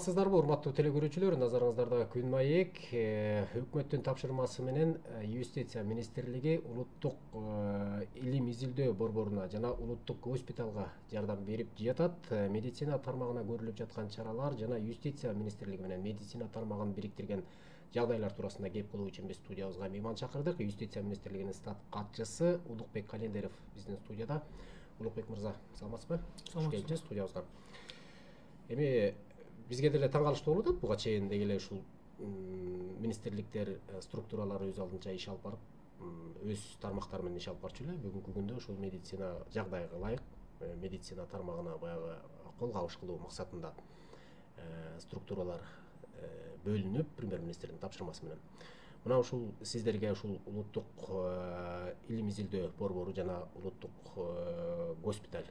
Саламатсыздарбы, урматтуу телекөрүүчүлөр? Назарыңыздарда күн маек. Өкмөттүн тапшырмасы менен Юстиция министрлиги улуттук илим изилдөө борборуна жана улуттук госпиталга жардам берип жатат. Медицина тармагына көрүлүп жаткан чаралар жана Юстиция министрлиги менен медицина тармагын бириктирген жагдайлар туурасында кеп кылуу үчүн биз студиябызга мейман чакырдык. Юстиция министрлигинин штаб катчысы Улукбек Календеров биздин студияда. Улукбек мырза, саламатсызбы? Хош келипсиз студиябызга. Эми бизге деле таң калыштуу болуп атат. Буга чейин деги ушул министрликтер структуралары өз алдынча иш алып барып, өз тармактары менен иш алып барчу эле. Бүгүнкү күндө ушул медицина жагдайга ылайык медицина тармагына баягы кол кабыш кылуу максатында структуралар бөлүнүп, премьер-министрдин тапшырмасы менен. Мына ушул сиздерге ушул улуттук илим изилдөө борбору жана улуттук госпиталь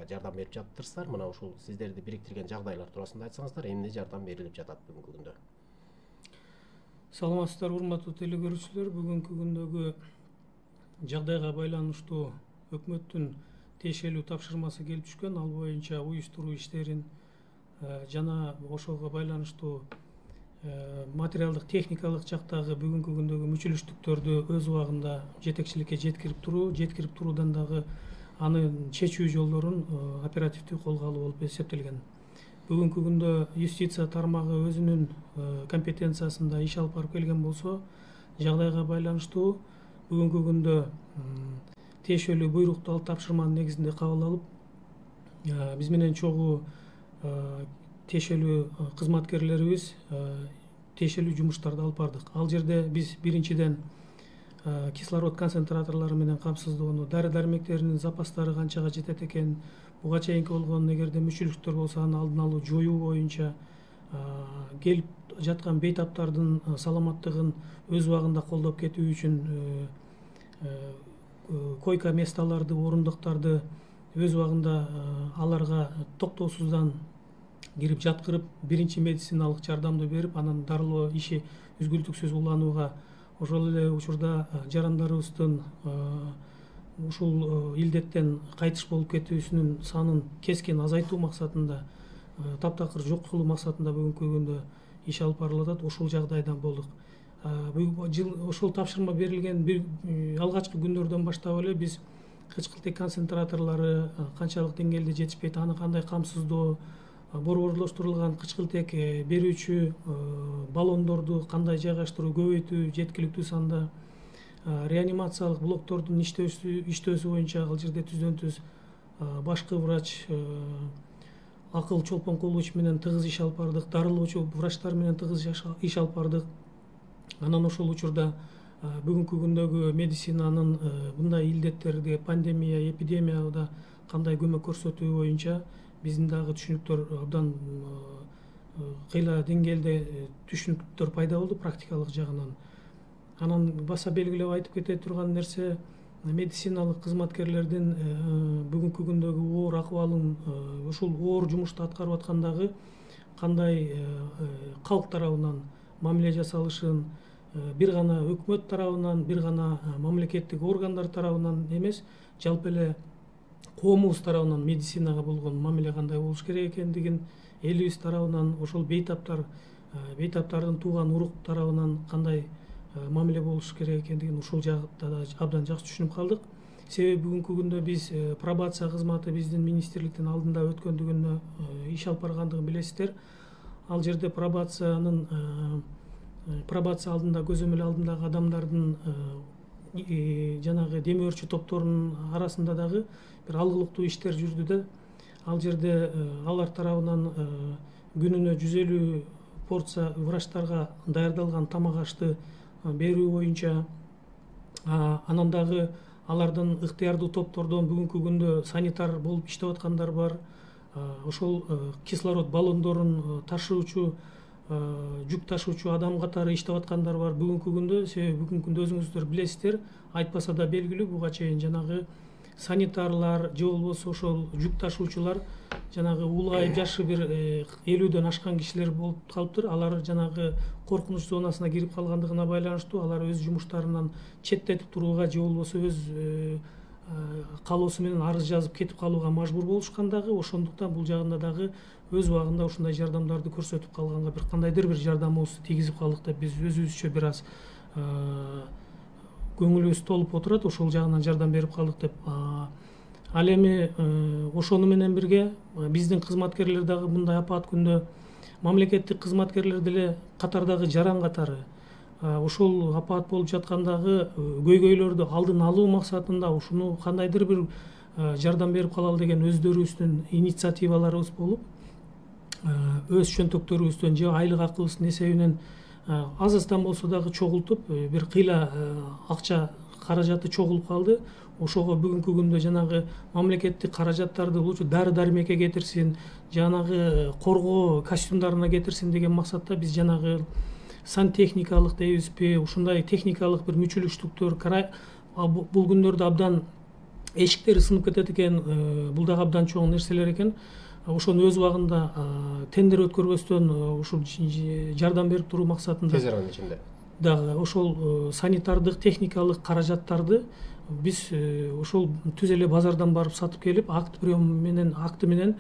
жардам берип жатырсыздар. Мына ушул сиздерди бириктирген жагдайлар туурасында айтсаңыздар, эмне жардам берилип жатат бүгүнкү күндө? Саламатсыздар, урматтуу телекөрүүчүлөр. Бүгүнкү күндөгү жагдайга байланыштуу өкмөттүн тиешелүү тапшырмасы келип түшкөн. Ал боюнча уюштуруу иштерин жана ошого байланыштуу материалдык техникалык жактагы бүгүнкү күндөгү мүчүлүштүктөрдү өз убагында жетекчиликке жеткирип туруудан дагы анын чечүү жолдорун оперативдүү колго алуу болуп эсептелген. Бүгүнкү күндө юстиция тармагы өзүнүн компетенциясында иш алып барып келген болсо, жагдайга байланыштуу бүгүнкү күндө тиешелүү буйрукту алып тапшырманын негизинде кабыл алып, биз менен чогуу тиешелүү кызматкерлерибиз тиешелүү жумуштарды алып бардык. Ал жерде биз биринчиден кислород концентраторлору менен камсыздоону, дары-дармектеринин запастары канчага жетет экен, буга чейинки болгон эгерде мүчүлүктөр болсо аны алдын алуу, жоюу боюнча келип жаткан бейтаптардын саламаттыгын өз убагында колдоп кетүү үчүн койка месталарды, орундуктарды өз убагында аларга токтоосуздан кирип жаткырып, биринчи медициналык жардамды берип, анан дарылоо иши үзгүлтүксүз уланууга, ошол эле учурда жарандарыбыздын ушул илдеттен кайтыш болуп кетүүсүнүн санын кескин азайтуу максатында, таптакыр жок кылуу максатында бүгүнкү күндө иш алып барылып атат. Ушул жагдайдан болдук. Ошол тапшырма берилген алгачкы күндөрдөн баштап эле биз кычкылтек концентраторлору канчалык деңгээлде жетишпейт, аны кандай камсыздоо, борборлоштурулган кычкылтек берүүчү баллондорду кандай жайгаштыруу, көбөйтүү, жеткиликтүү санда, реанимациялык блоктордун иштөөсү боюнча ал жерде түздөн-түз башкы врач, акыл чолпон кулович менен тыгыз иш алып бардык, дарылоочу врачтар менен тыгыз иш алып бардык. Анан ошол учурда бүгүнкү күндөгү медицинанын мындай илдеттерге, пандемия, эпидемияда кандай көмөк көрсөтүү боюнча биздин дагы түшүнүктөр абдан кыйла деңгээлде түшүнүктөр пайда болду практикалык жагынан. Анан баса белгилеп айтып кете турган нерсе, медициналык кызматкерлердин бүгүнкү күндөгү оор акыбалын, ушул оор жумушту аткарып аткандагы кандай калк тарабынан мамиле жасалышын, бир гана өкмөт тарабынан, бир гана мамлекеттик органдар тарабынан эмес, жалпы эле коомубуз тарабынан медицинага болгон мамиле кандай болуш керек экендигин, элибиз тарабынан, ошол бейтаптардын тууган урук тарабынан кандай мамиле болуш керек экендигин ушул жакта да абдан жакшы түшүнүп калдык. Себеби бүгүнкү күндө биз пробация кызматы биздин министрликтин алдында өткөндүгүнө иш алып баргандыгын билесиздер. Ал жерде пробация алдында, көзөмөл алдындагы адамдардын жанагы дем өрчү топторунун арасында дагы бир алгылыктуу иштер жүрдү да. Ал жерде алар тарабынан күнүнө 150 порция врачтарга даярдалган тамак ашты берүү боюнча, анан дагы алардын ыктыярдуу топтордон бүгүнкү күндө санитар болуп иштеп аткандар бар. Ошол кислород баллондорун ташуучу, жүк ташуучу адам катары иштеп аткандар бар бүгүнкү күндө. Себеби бүгүнкү күндө өзүңүздөр билесиздер, айтпаса да белгилүү, буга чейин жанагы санитарлар же болбосо ошол жүк ташуучулар жанагы улайып жашы бир 50дөн ашкан кишилер болуп калыптыр. Алар жанагы коркунуч зонасына кирип калгандыгына байланыштуу алар өз жумуштарынан четтетип турууга же болбосо өз каалоосу менен арыз жазып кетип калууга мажбур болушкан дагы, ошондуктан бул жагында дагы өз убагында ушундай жардамдарды көрсөтүп калганга бир кандайдыр бир жардамыбызды тийгизип калдык деп биз өзүбүзчө бир аз көңүлүбүз толуп отурат, ошол жагынан жардам берип калдык деп. Ал эми ошону менен бирге биздин кызматкерлер дагы мындай апаат күндө мамлекеттик кызматкерлер деле катардагы жаран катары ошол апаат болуп жаткандагы көйгөйлөрдү алдын алуу максатында ушуну кандайдыр бир жардам берип калалы деген өздөрүбүздүн инициативаларыбыз болуп, өз чөнтөктөрүбүздөн же айлык акыбыздын эсебинен аз-аздан болсо дагы чогултуп, бир кыйла акча каражаты чогулуп калды. Ошого бүгүнкү күндө жанагы мамлекеттик каражаттарды лучше дары-дармекке кетирсин, жанагы коргоо костюмдарына кетирсин деген максатта биз жанагы сантехникалык дейбизби, ушундай техникалык бир мүчүлүштүктөр бул күндөрдө абдан эшиктери сынып кетет экен, бул дагы абдан чоң нерселер экен. Ошону өз убагында тендер өткөрбөстөн ушул жардам берип туруу максатында тез аранын ичинде дагы ошол санитардык техникалык каражаттарды биз ошол түз эле базардан барып сатып келип, акты менен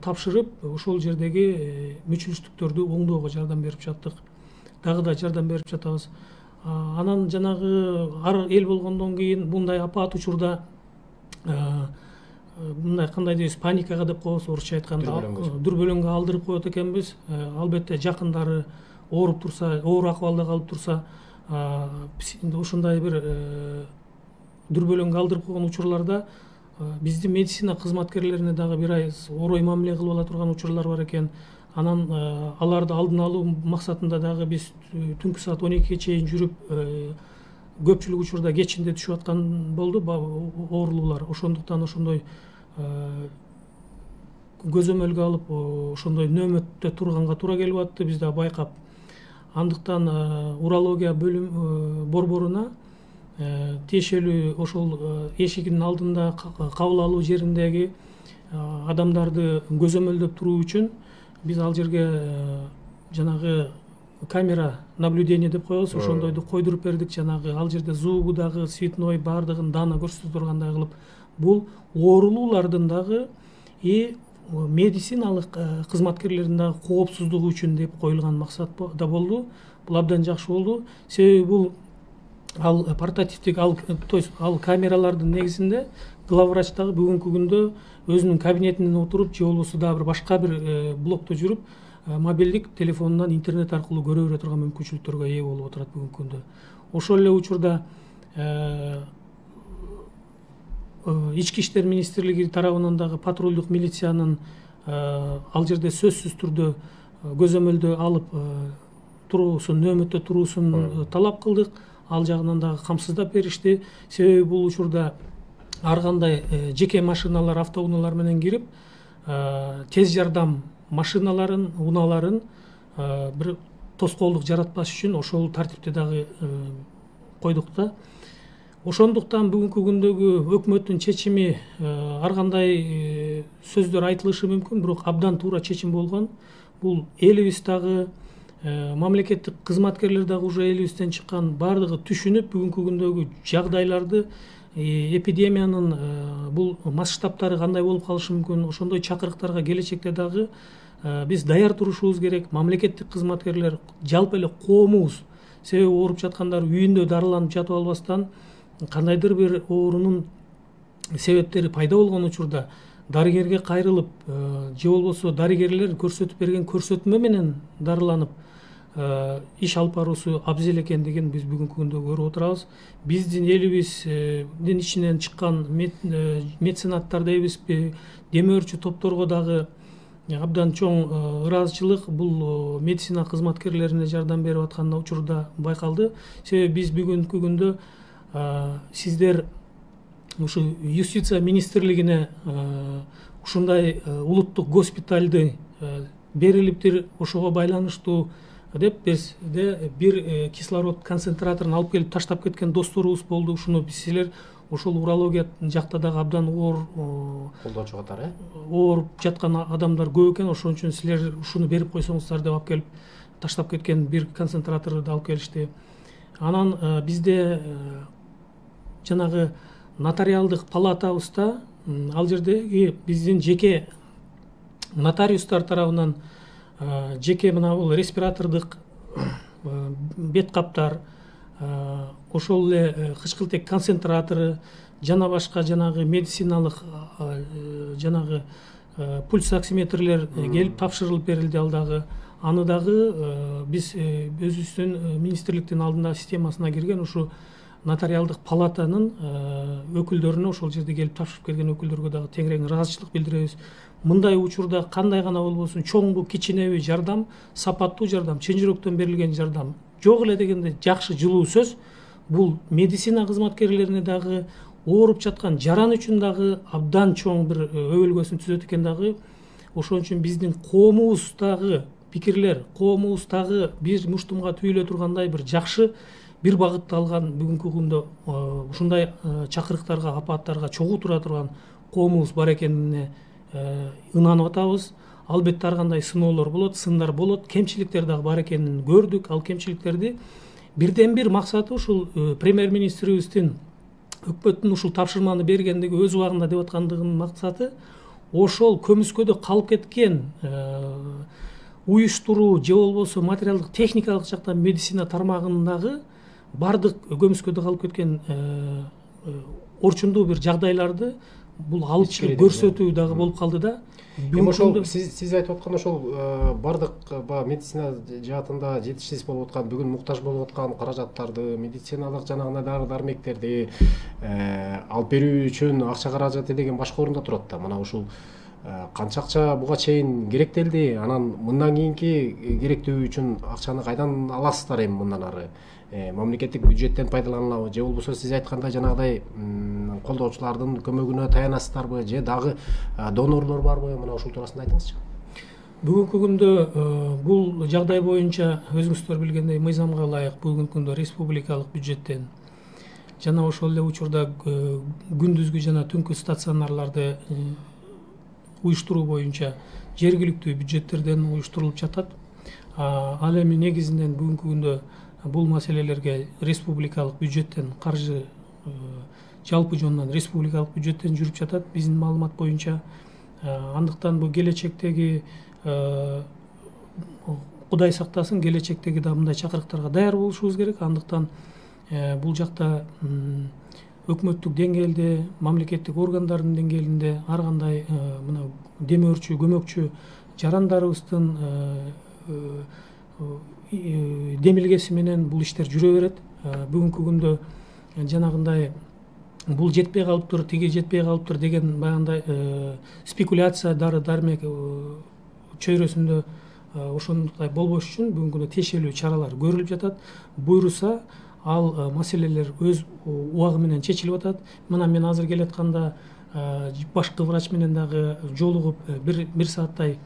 тапшырып, ошол жердеги мүчүлүштүктөрдү оңдоого жардам берип жаттык. Дагы да жардам берип жатабыз. Анан жанагы ар эл болгондон кийин мындай апаат учурда мындай кандай дейбиз, паникага деп коебуз орусча айтканда, дүрбөлөңгө алдырып коет экенбиз. Албетте жакындары ооруп турса, оор акыбалда калып турса, ушундай бир дүрбөлөңгө алдырып койгон учурларда биздин медицина кызматкерлерине дагы бир аз орой мамиле кылып ала турган учурлар бар экен. Анан аларды алдын алуу максатында дагы биз түнкү саат 12-ге чейин жүрүп, көпчүлүк учурда кечинде түшүп аткан болду оорулуулар. Ошондуктан ошондой көзөмөлгө алып, ошондой нөөмөттө турганга туура келип атты, биз да байкап. Андыктан урология борборуна тиешелүү ошол эшигинин алдында кабыл алуу жериндеги адамдарды көзөмөлдөп туруу үчүн биз ал жерге жанагы камера наблюдение деп коебуз, ошондойду койдуруп бердик. Жанагы ал жерде звугу дагы, цветной баардыгын дана көрсөтө тургандай кылып, бул оорулуулардын дагы медициналык кызматкерлердин дагы коопсуздугу үчүн деп коюлган максат да болду. Бул абдан жакшы болду. Себеби бул ал портативдик, то есть ал камералардын негизинде главврач дагы бүгүнкү күндө өзүнүн кабинетинен отуруп, же болбосо дагы бир башка бир блокто жүрүп, мобилдик телефонунан интернет аркылуу көрө бере турган мүмкүнчүлүктөргө ээ болуп отурат бүгүнкү күндө. Ошол эле учурда Ички иштер министрлиги тарабынан дагы патрулдук милициянын ал жерде сөзсүз түрдө көзөмөлдө алып туруусун, нөөмөттө туруусун талап кылдык. Ал жагынан дагы камсыздап беришти. Себеби бул учурда ар кандай жеке машиналар, автоунаалар менен кирип, тез жардам машиналарын, унааларын бир тоскоолдук жаратпаш үчүн ошол тартипти дагы койдук да. Ошондуктан бүгүнкү күндөгү өкмөттүн чечими ар кандай сөздөр айтылышы мүмкүн, бирок абдан туура чечим болгон. Бул элибиз дагы, мамлекеттик кызматкерлер дагы уже элибизден чыккан, баардыгы түшүнүп, бүгүнкү күндөгү жагдайларды, эпидемиянын бул масштабтары кандай болуп калышы мүмкүн, ошондой чакырыктарга келечекте дагы биз даяр турушубуз керек. Мамлекеттик кызматкерлер, жалпы эле коомубуз, себеби ооруп жаткандар үйүндө дарыланып жатып албастан, кандайдыр бир оорунун себептери пайда болгон учурда дарыгерге кайрылып, же болбосо дарыгерлер көрсөтүп берген көрсөтмө менен дарыланып иш алып баруусу абзел экендигин биз бүгүнкү күндө көрүп отурабыз. Биздин элибиздин ичинен чыккан меценаттар дейбизби, демөөрчү топторго дагы абдан чоң ыраазычылык бул медицина кызматкерлерине жардам берип аткан учурда байкалды. Себеби биз бүгүнкү күндө сиздер ушу юстиция министрлигине ушундай улуттук госпиталды берилиптир, ошого байланыштуу деп бизде бир кислород концентраторун алып келип таштап кеткен досторубуз болду. Ушуну силер ошол урология жакта дагы абдан колдоочу катары ооруп жаткан адамдар көп экен, ошон үчүн силер ушуну берип койсоңуздар деп алып келип таштап кеткен бир концентраторду алып келишти. Анан бизде жанагы нотариалдык палатабызда ал жердеги биздин жеке нотариустар тарабынан жеке мына бул респиратордук бет каптар, ошол эле кычкылтек концентратору жана башка жанагы медициналык жанагы пульс оксиметрлер келип тапшырылып берилди. Ал дагы аны дагы биз өзүбүздүн министрликтин алдында системасына кирген ушу нотариалдык палатанын өкүлдөрүнө ошол жерде келип тапшырып келген өкүлдөргө дагы теңирээң ыраазычылык билдиребиз. Мындай учурда кандай гана болбосун, чоңбу кичинеби жардам, сапаттуу жардам, чын жүрөктөн берилген жардам жок эле дегенде жакшы жылуу сөз. Бул медицина кызматкерлерине дагы, ооруп жаткан жаран үчүн дагы абдан чоң бир өбөлгөсүн түзөт экен дагы. Ошон үчүн биздин коомубуздагы пикирлер, коомубуздагы бир муштумга түйүлө тургандай бир жакшы бир багытты алган бүгүнкү күндө ушундай чакырыктарга, апаттарга чогуу тура турган коомубуз бар экенине ынанып атабыз. Албетте ар кандай сыноолор болот, сындар болот, кемчиликтер дагы бар экенин көрдүк. Ал кемчиликтерди бирден бир максаты ушул премьер-министрибиздин өкмөттүн ушул тапшырманы бергендиги өз убагында деп аткандыгынын максаты ошол көмүскөдө калып кеткен уюштуруу же болбосо материалдык техникалык жактан медицина тармагындагы бардык көмүскөдө калып кеткен орчундуу бир жагдайларды бул алып чыгып көрсөтүү дагы болуп калды да. Ошол сиз айтып аткан ошол бардык медицина жаатында жетишсиз болуп аткан, бүгүн муктаж болуп аткан каражаттарды, медициналык жанагындай дары дармектерди алып берүү үчүн акча каражаты деген башка орунда турат да. Мына ушул канча акча буга чейин керектелди, анан мындан кийинки керектөө үчүн акчаны кайдан аласыздар эми мындан ары? Мамлекеттик бюджеттен пайдаланылабы же болбосо сиз айткандай жанагыдай колдоочулардын көмөгүнө таянасыздарбы же дагы донорлор барбы? Мына ушул туурасында айтыңызчы. Бүгүнкү күндө бул жагдай боюнча өзүңүздөр билгендей мыйзамга ылайык бүгүнкү күндө республикалык бюджеттен жана ошол эле учурда күндүзгү жана түнкү стационарларды уюштуруу боюнча жергиликтүү бюджеттерден уюштурулуп жатат. Ал эми негизинен бүгүнкү күндө бул маселелерге республикалык бюджеттен каржы жалпы жонунан республикалык бюджеттен жүрүп жатат биздин маалымат боюнча. Андыктан бул келечектеги Кудай сактасын, келечектеги да мындай чакырыктарга даяр болушубуз керек. Андыктан бул жакта өкмөттүк деңгээлде, мамлекеттик органдардын деңгээлинде ар кандай мына демөөрчү, көмөкчү жарандарыбыздын демилгеси менен бул иштер жүрө берет. Бүгүнкү күндө жанагындай бул жетпей калыптыр, тиги жетпей калыптыр деген баягындай спекуляция дары дармек чөйрөсүндө ошондой болбош үчүн бүгүнкү күндө тиешелүү чаралар көрүлүп жатат. Буйруса ал маселелер өз убагы менен чечилип атат. Мына мен азыр келатканда башкы врач менен дагы жолугуп бир сааттай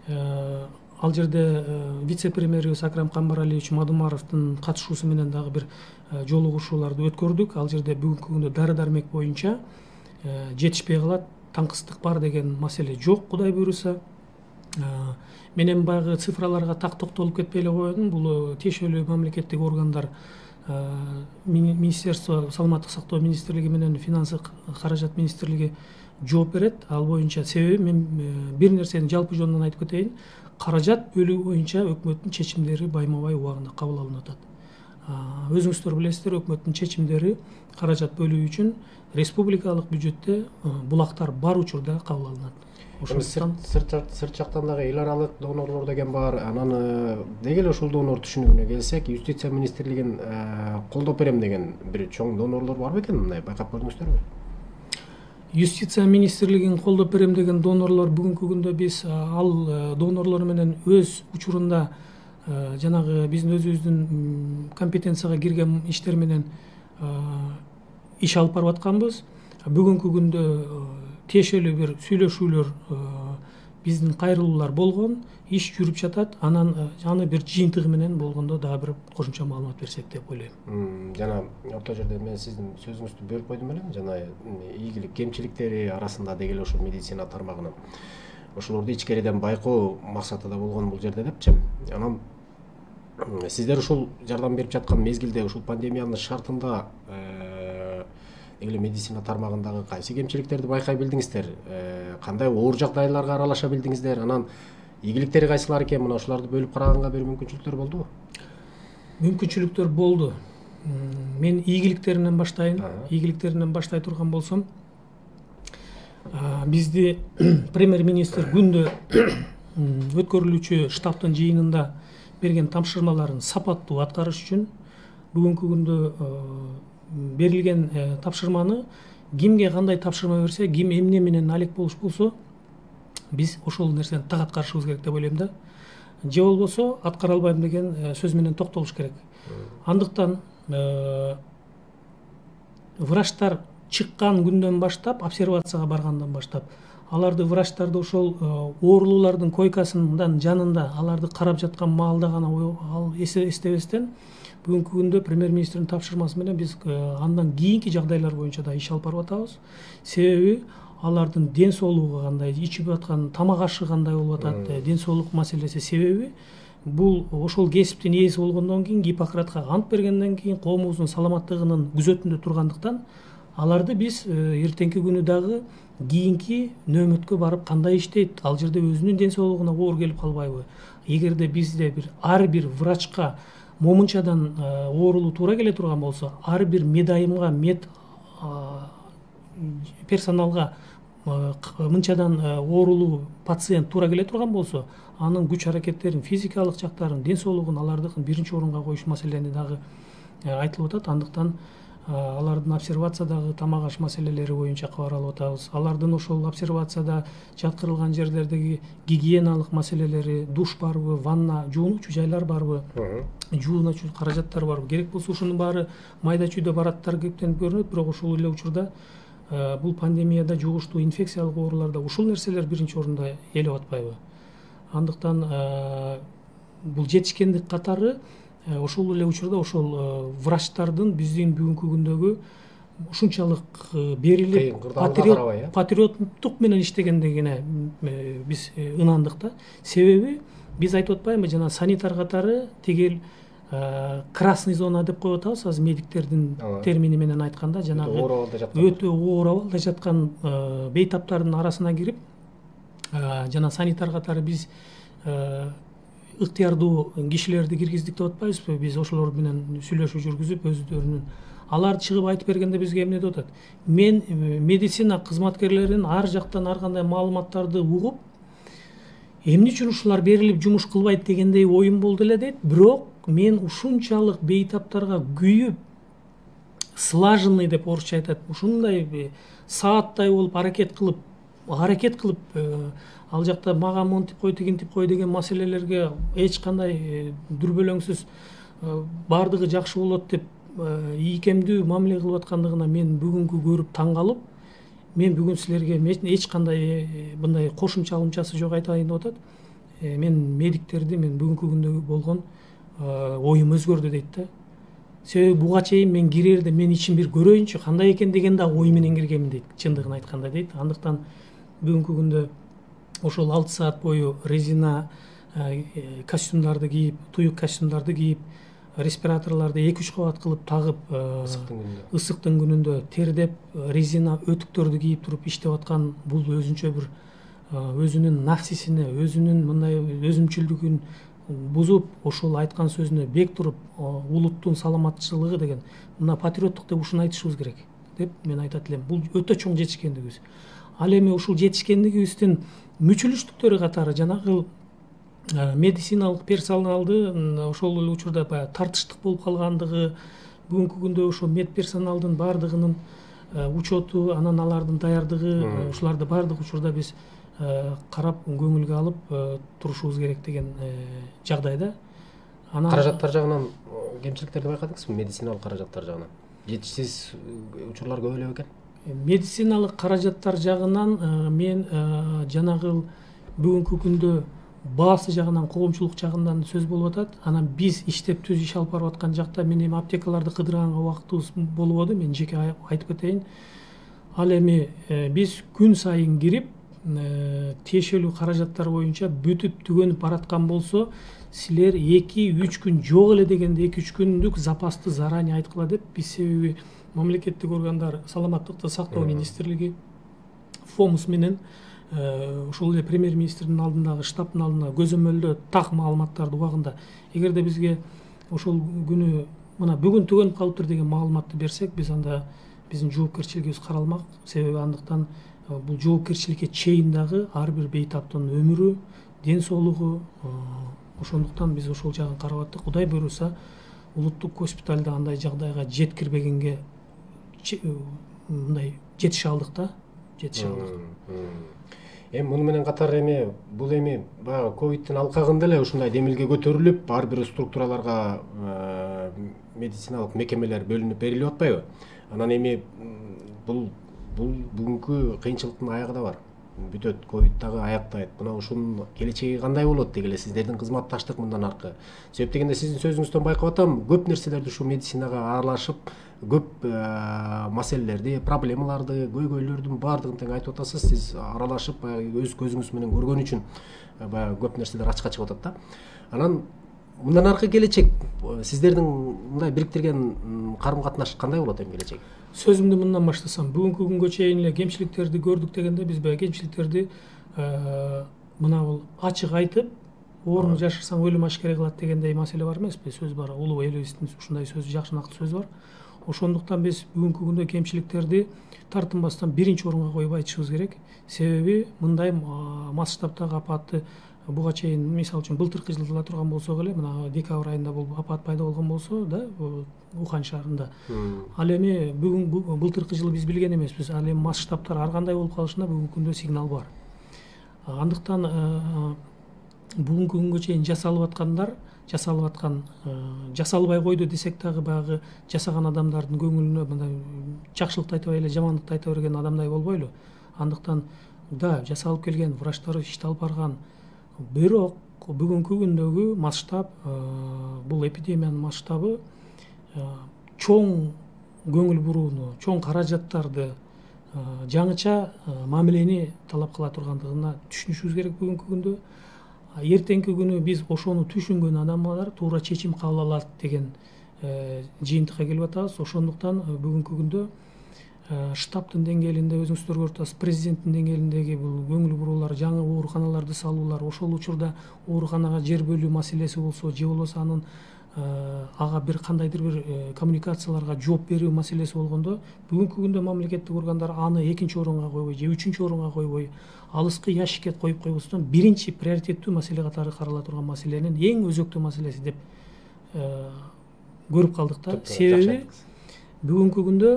ал жерде вице-премьерибиз Акрам Камбаралиевич Мадумаровдун катышуусу менен дагы бир жолугушууларды өткөрдүк. Ал жерде бүгүнкү күндө дары дармек боюнча жетишпей калат, таңкыстык бар деген маселе жок, Кудай буйруса. Менен баягы цифраларга так токтолуп кетпей эле коеюн. Бул тиешелүү мамлекеттик органдар Министерство саламаттык сактоо министрлиги менен финансы каражат министрлиги жооп берет. Ал боюнча себеби мен бир нерсени жалпы жонунан айтып кетейин. Каражат бөлүү боюнча өкмөттүн чечимдери байма-бай убагында кабыл алынып атат. Өзүңүздөр билесиздер, өкмөттүн чечимдери каражат бөлүү үчүн республикалык бюджетте булактар бар учурда кабыл алынат. Сырт жактан дагы эл аралык донорлор деген бар. Анан деги эле ушул донор түшүнүгүнө келсек, юстиция министрлигин колдоп берем деген бир чоң донорлор бар бекен? Мындай байкап көрдүңүздөрбү? Юстиция министрлигин колдоп берем деген донорлор бүгүнкү күндө биз ал донорлор менен өз учурунда жанагы биздин өзүбүздүн компетенцияга кирген иштер менен иш алып барып атканбыз. Бүгүнкү күндө тиешелүү бир сүйлөшүүлөр биздин кайрылуулар болгон, иш жүрүп жатат. Анан аны бир жыйынтыгы менен болгондо дагы бир кошумча маалымат берсек деп ойлойм. Жана орто жерде мен сиздин сөзүңүздү бөлүп койдум эле. Жана ийгилик кемчиликтери арасында деги эле ошо медицина тармагынын ошолорду ичкериден байкоо максаты да болгон бул жерде депчи. Анан сиздер ушул жардам берип жаткан мезгилде ушул пандемиянын шартында эле медицина тармагындагы кайсы кемчиликтерди байкай билдиңиздер, кандай оор жагдайларга аралаша билдиңиздер, анан ийгиликтери кайсылар экен, мына ошолорду бөлүп караганга бир мүмкүнчүлүктөр болдубу? Мүмкүнчүлүктөр болду. Мен ийгиликтеринен баштайын. Ийгиликтеринен баштай турган болсом, бизди премьер-министр күндө өткөрүлүүчү штабтын жыйынында берген тапшырмаларын сапаттуу аткарыш үчүн бүгүнкү күндө берилген тапшырманы кимге кандай тапшырма берсе, ким эмне менен алек болсо, биз ошол нерсени так аткарышыбыз керек деп ойлойм да. Же болбосо аткара албайм деген сөз менен токтолуш керек. Андыктан врачтар чыккан күндөн баштап, обсервацияга баргандан баштап, аларды врачтарды ошол оорулуулардын койкасынын жанында аларды карап жаткан маалда гана эстебестен, бүгүнкү күндө премьер-министрдин тапшырмасы менен биз андан кийинки жагдайлар боюнча да иш алып барып атабыз. Себеби алардын ден соолугу кандай, ичип аткан тамак ашы кандай болуп атат, ден соолук маселеси. Себеби бул ошол кесиптин ээси болгондон кийин, Гиппократка ант бергенден кийин коомубуздун саламаттыгынын күзөтүндө тургандыктан, аларды биз эртеңки күнү дагы кийинки нөөмөткө барып кандай иштейт, ал жерде өзүнүн ден соолугуна оор келип калбайбы? Эгерде бизде ар бир врачка момунчадан оорулуу туура келе турган болсо, ар бир медайымга, персоналга мынчадан оорулуу пациент туура келе турган болсо, анын күч аракеттерин, физикалык жактарын, ден соолугун алардыкын биринчи орунга коюш маселени дагы айтылып атат. Андыктан алардын обсервациядагы тамак аш маселелери боюнча кабар алып атабыз. Алардын ошол обсервацияда жаткырылган жерлердеги гигиеналык маселелери, душ барбы, ванна, жуунуучу жайлар барбы, жуунуучу каражаттар барбы, керек болсо ушунун баары майда чүйдө бараттар кептенип көрүнөт, бирок ошол эле учурда бул пандемияда жугуштуу инфекциялык ооруларда ушул нерселер биринчи орунда ээлеп атпайбы? Андыктан бул жетишкендик катары ошол эле учурда ошол врачтардын биздин бүгүнкү күндөгү ушунчалык берилип патриоттук менен иштегендигине биз ынандык да. Себеби биз айтып атпайбызбы, жана санитар катары тигил красный зона деп коюп атабыз азыр медиктердин термини менен айтканда, жанагы өтө оор абалда жаткан бейтаптардын арасына кирип, жана санитар катары биз ыктыярдуу кишилерди киргиздик деп атпайбызбы? Биз ошолор менен сүйлөшүү жүргүзүп, өздөрүнүн алар чыгып айтып бергенде бизге эмне деп атат? Мен медицина кызматкерлеринин ар жактан ар кандай маалыматтарды угуп, эмне үчүн ушулар берилип жумуш кылбайт дегендей оюм болду эле дейт. Бирок мен ушунчалык бейтаптарга күйүп, слаженный деп орусча айтат, ушундай сааттай болуп аракет кылып ал жакта мага монтип кой, тигинтип кой деген маселелерге эч кандай дүрбөлөңсүз бардыгы жакшы болот деп ийкемдүү мамиле кылып аткандыгына мен бүгүнкү көрүп таң калып, мен бүгүн силерге эч кандай мындай кошумча алымчасы жок айтайын деп атат. Мен медиктерди, мен бүгүнкү күндө болгон оюм өзгөрдү дейт да. Себеби буга чейин мен кирерде мен ичим бир көрөйүнчү кандай экен деген да ой менен киргенмин дейт, чындыгын айтканда дейт. Андыктан бүгүнкү күндө ошол 6 саат бою резина костюмдарды кийип, туюк костюмдарды кийип, респираторлорду 2-3 кабат кылып тагып, ысыктын күнүндө тердеп, резина өтүктөрдү кийип туруп иштеп аткан бул өзүнчө бир өзүнүн нафсисине, өзүнүн мындай өзүмчүлдүгүн бузуп, ошол айткан сөзүнө бек туруп, улуттун саламатчылыгы деген мына патриоттук деп ушуну айтышыбыз керек деп мен айтат элем. Бул өтө чоң жетишкендигибиз. Ал эми ушул жетишкендигибиздин мүчүлүштүктөрү катары жанагы медициналык персоналды ошол эле учурда баягы тартыштык болуп калгандыгы, бүгүнкү күндө ошол мед персоналдын баардыгынын учету, анан алардын даярдыгы, ушуларды баардык учурда биз карап, көңүлгө алып турушубуз керек деген жагдайда. Каражаттар жагынан кемчиликтерди байкадыңызбы? Медициналык каражаттар жагынан жетишсиз учурлар көп эле бекен? Медициналык каражаттар жагынан мен жанагы бүгүнкү күндө баасы жагынан, коомчулук жагынан сөз болуп атат. Анан биз иштеп түз иш алып барып аткан жакта мен эми аптекаларды кыдырганга убактыбыз болбоду, мен жеке айтып кетейин. Ал эми биз күн сайын кирип, тиешелүү каражаттар боюнча бүтүп түгөнүп бараткан болсо, силер 2-3 күн жок эле дегенде 2-3 күндүк запасты заранее айткыла деп биз, себеби мамлекеттик органдар, саламаттыкты сактоо министрлиги ФОМУС менен ошол эле премьер-министрдин алдындагы штабтын алдында көзөмөлдөө так маалыматтарды убагында, эгерде бизге ошол күнү мына бүгүн түгөнүп калыптыр деген маалыматты берсек, биз анда биздин жоопкерчилигибиз каралмак. Себеби андыктан бул жоопкерчиликке чейин дагы ар бир бейтаптын өмүрү, ден соолугу, ошондуктан биз ошол жагын карап аттык. Кудай буйруса, улуттук госпиталда андай жагдайга жеткирбегенге мындай жетише алдык да, жетише алдык. Эми муну менен катар бул баягы ковидтин алкагында эле ушундай демилге көтөрүлүп, ар бир структураларга медициналык мекемелер бөлүнүп берилип атпайбы? Анан бул бүгүнкү кыйынчылыктын аягы да бар. Бүтөт, ковид дагы аяктайт. Мына ушунун келечеги кандай болот деги эле сиздердин кызматташтык мындан аркы. Себеп дегенде сиздин сөзүңүздөн байкап атам, көп нерселерди ушу медицинага аралашып, көп маселелерди, проблемаларды, көйгөйлөрдүн баардыгын тең айтып атасыз. Сиз аралашып, өз көзүңүз менен көргөн үчүн баягы көп нерселер ачыкка чыгып атат да. Анан мындан аркы келечек сиздердин мындай бириктирген карым-катнаш кандай болот эми келечек? Сөзүмдү мындан баштасам, бүгүнкү күнгө чейин эле кемчиликтерди көрдүк дегенде, биз баягы кемчиликтерди мына бул ачык айтып, орун жашырсаң өлүм ашкере кылат дегендей маселе бар эмеспи? Сөз бар, улуу элибиздин ушундай сөзү, жакшы нактуу сөз бар. Ошондуктан биз бүгүнкү күндө кемчиликтерди тартынбастан биринчи орунга коюп айтышыбыз керек. Себеби мындай масштабтагы апатты буга чейин, мисалы үчүн былтыркы жылы ала турган болсок эле, мына декабрь айында бул апат пайда болгон болсо да, Ухань шаарында. Ал эми бүгүн былтыркы жылы биз билген эмеспиз. Ал эми масштабтар ар кандай болуп калышына бүгүнкү күндө сигнал бар. Андыктан бүгүнкү күнгө чейин жасалып аткан жасалбай койду десек дагы, баягы жасаган адамдардын көңүлүнө мындай жакшылыкты айтпай эле жамандыкты айта берген адамдай болбойлу. Андыктан да жасалып келген, врачтар ишти алып барган. Бирок бүгүнкү күндөгү масштаб, бул эпидемиянын масштабы чоң көңүл бурууну, чоң каражаттарды, жаңыча мамилени талап кыла тургандыгына түшүнүшүбүз керек бүгүнкү күндө. Эртеңки күнү биз ошону түшүнгөн адамдар туура чечим кабыл алат деген жыйынтыкка келип атабыз. Ошондуктан бүгүнкү күндө штабтын деңгээлинде, өзүңүздөр көрүп атасыз, президенттин деңгээлиндеги бул көңүл буруулар, жаңы ооруканаларды салуулар, ошол учурда ооруканага жер бөлүү маселеси болсо, же болбосо анын ага бир кандайдыр бир коммуникацияларга жооп берүү маселеси болгондо, бүгүнкү күндө мамлекеттик органдар аны экинчи орунга койбой же үчүнчү орунга койбой, алыскы ящикке коюп койбостон, биринчи приоритеттүү маселе катары карала турган маселенин эң өзөктүү маселеси деп көрүп калдык да. Себеби бүгүнкү күндө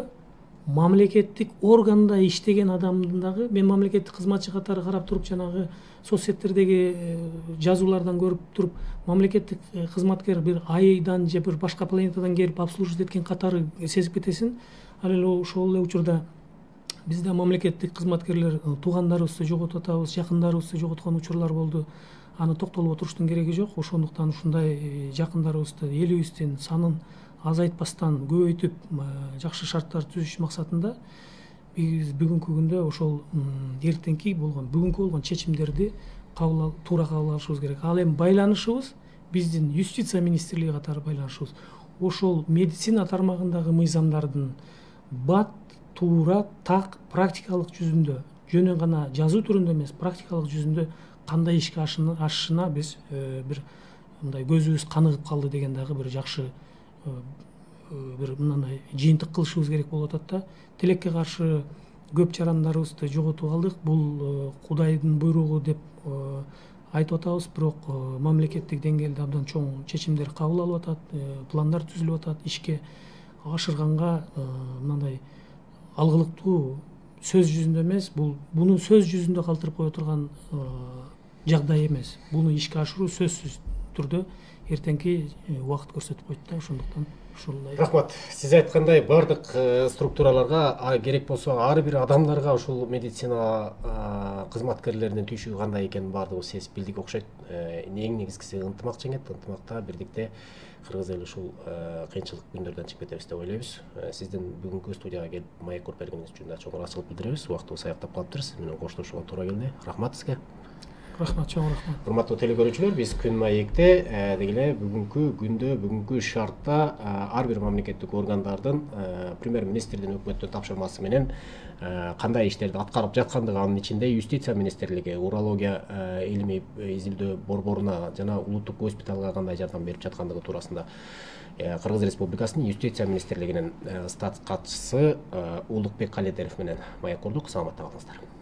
мамлекеттик органда иштеген адамдын дагы, мен мамлекеттик кызматчы катары карап туруп, жанагы соцсеттердеги жазуулардан көрүп туруп, мамлекеттик кызматкер бир айдан же бир башка планетадан келип обслуживать эткен катары сезип кетесиң. Ал эле ошол эле учурда биз да мамлекеттик кызматкерлер туугандарыбызды жоготуп атабыз, жакындарыбызды жоготкон учурлар болду. Аны токтолуп отуруштун кереги жок. Ошондуктан ушундай жакындарыбызды, элибиздин санын азайтпастан көбөйтүп, жакшы шарттар түзүш максатында биз бүгүнкү күндө ошол бүгүнкү болгон чечимдерди туура кабыл алышыбыз керек. Ал эми байланышыбыз биздин юстиция министрлиги катары байланышыбыз. Ошол медицина тармагындагы мыйзамдардын бат, туура, так, практикалык жүзүндө, жөн гана жазуу түрүндө эмес, практикалык жүзүндө кандай ишке ашышына биз бир мындай көзүбүз каныгып калды деген дагы бир жакшы бир мындай жыйынтык кылышыбыз керек болуп атат да. Тилекке каршы көп жарандарыбызды жоготуп алдык. Бул Кудайдын буйругу деп айтып атабыз, бирок мамлекеттик деңгээлде абдан чоң чечимдер кабыл алып атат, пландар түзүлүп атат. Ишке ашырганга мындай алгылыктуу сөз жүзүндө эмес, буну сөз жүзүндө калтырып кое турган жагдай эмес. Буну ишке ашыруу сөзсүз түрдө эртеңки убакыт көрсөтүп койт да. Ошондуктан ушундай. Рахмат. Сиз айткандай бардык структураларга керек болсо ар бир адамдарга ушул медицина кызматкерлеринин түйшүгү кандай экенин бардыгыбыз сезип билдик окшойт. Эң негизгиси ынтымак жеңет. Ынтымакта, бирдикте кыргыз эли ушул кыйынчылык күндөрдөн чыгып кетебиз деп ойлойбуз. Сиздин бүгүнкү студияга келип маек көрүп бергениңиз үчүн да чоң ыраазычылык билдиребиз. Убактыбыз аяктап калыптыр. Сиз менен коштошууга туура келди. Рахмат сизге. Рахмат, чоң рахмат. Урматтуу телекөрүүчүлөр, биз күн маекте деги эле бүгүнкү күндө, бүгүнкү шартта ар бир мамлекеттик органдардын премьер министрдин өкмөттүн тапшырмасы менен кандай иштерди аткарып жаткандыгы, анын ичинде юстиция министрлиги урология илимий изилдөө борборуна жана улуттук госпиталга кандай жардам берип жаткандыгы туурасында Кыргыз Республикасынын юстиция министрлигинин статс катчысы Улукбек Каледеров менен маек курдук. Саламатта калыңыздар.